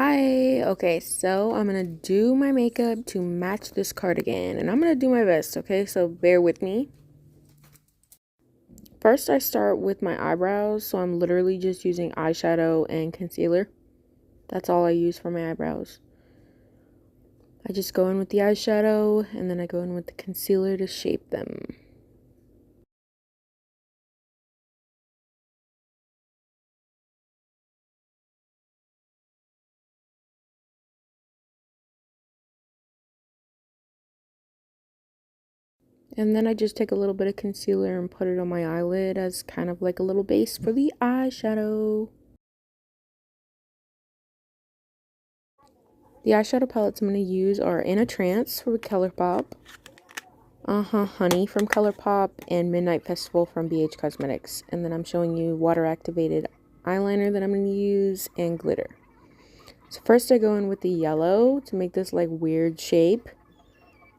Hi, okay, so I'm gonna do my makeup to match this cardigan, and I'm gonna do my best, okay, so bear with me. First, I start with my eyebrows, so I'm literally just using eyeshadow and concealer. That's all I use for my eyebrows. I just go in with the eyeshadow, and then I go in with the concealer to shape them. And then I just take a little bit of concealer and put it on my eyelid as kind of like a little base for the eyeshadow. The eyeshadow palettes I'm going to use are In a Trance from ColourPop, Honey from ColourPop, and Midnight Festival from BH Cosmetics. And then I'm showing you water activated eyeliner that I'm going to use and glitter. So first I go in with the yellow to make this like weird shape.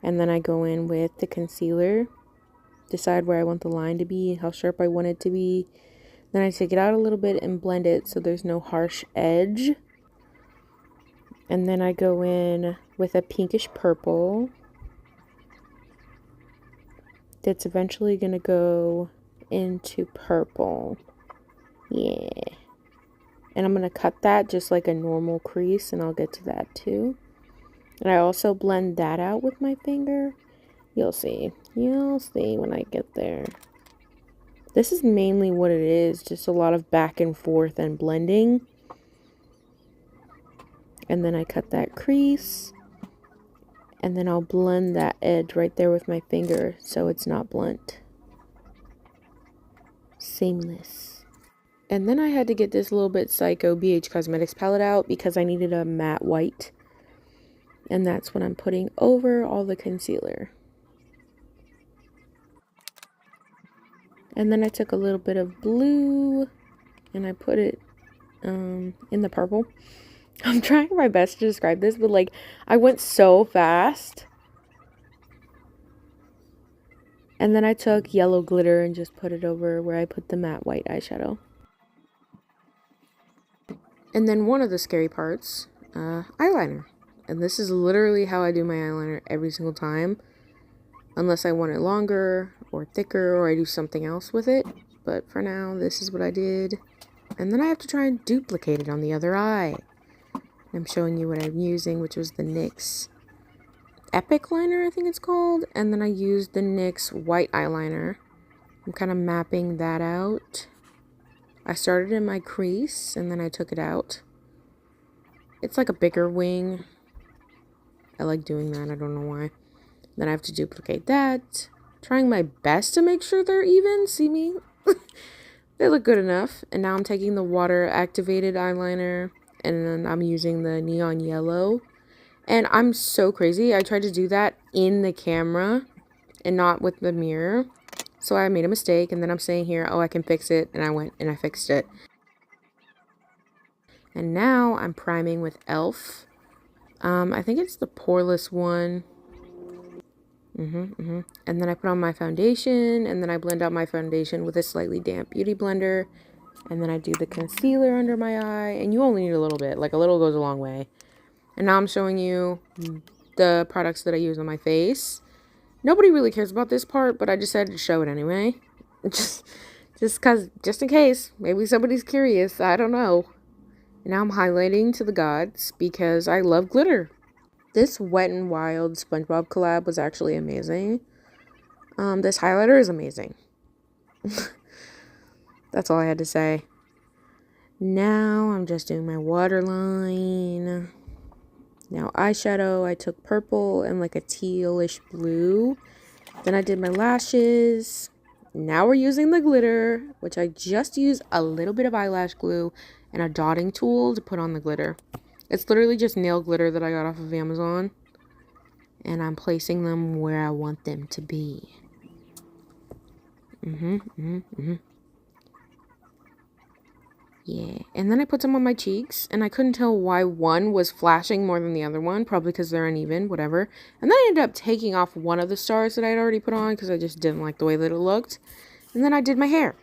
And then I go in with the concealer, decide where I want the line to be, how sharp I want it to be. Then I take it out a little bit and blend it so there's no harsh edge. And then I go in with a pinkish purple that's eventually going to go into purple. Yeah. And I'm going to cut that just like a normal crease, and I'll get to that too. And I also blend that out with my finger. You'll see. You'll see when I get there. This is mainly what it is, just a lot of back and forth and blending. And then I cut that crease. And then I'll blend that edge right there with my finger so it's not blunt. Seamless. And then I had to get this little bit psycho BH Cosmetics palette out because I needed a matte white. And that's what I'm putting over all the concealer. And then I took a little bit of blue and I put it in the purple. I'm trying my best to describe this, but like I went so fast. And then I took yellow glitter and just put it over where I put the matte white eyeshadow. And then one of the scary parts, eyeliner. And this is literally how I do my eyeliner every single time. Unless I want it longer or thicker or I do something else with it. But for now, this is what I did. And then I have to try and duplicate it on the other eye. I'm showing you what I'm using, which was the NYX Epic Liner, I think it's called. And then I used the NYX white eyeliner. I'm kind of mapping that out. I started in my crease and then I took it out. It's like a bigger wing. I like doing that. I don't know why. Then I have to duplicate that. Trying my best to make sure they're even. See me? They look good enough. And now I'm taking the water activated eyeliner and then I'm using the neon yellow. And I'm so crazy. I tried to do that in the camera and not with the mirror. So I made a mistake, and then I'm saying here, oh, I can fix it, and I went and I fixed it. And now I'm priming with e.l.f. I think it's the poreless one. And then I put on my foundation, and then I blend out my foundation with a slightly damp beauty blender. And then I do the concealer under my eye, and you only need a little bit. Like, a little goes a long way. And now I'm showing you the products that I use on my face. Nobody really cares about this part, but I decided to show it anyway. Just in case. Maybe somebody's curious. I don't know. Now I'm highlighting to the gods because I love glitter. This Wet n Wild SpongeBob collab was actually amazing. This highlighter is amazing. That's all I had to say. Now I'm just doing my waterline. Now eyeshadow, I took purple and like a tealish blue. Then I did my lashes. Now we're using the glitter, which I just used a little bit of eyelash glue and a dotting tool to put on the glitter. It's literally just nail glitter that I got off of Amazon. And I'm placing them where I want them to be. Yeah, and then I put some on my cheeks, and I couldn't tell why one was flashing more than the other one, probably because they're uneven, whatever. And then I ended up taking off one of the stars that I had already put on, because I just didn't like the way that it looked. And then I did my hair.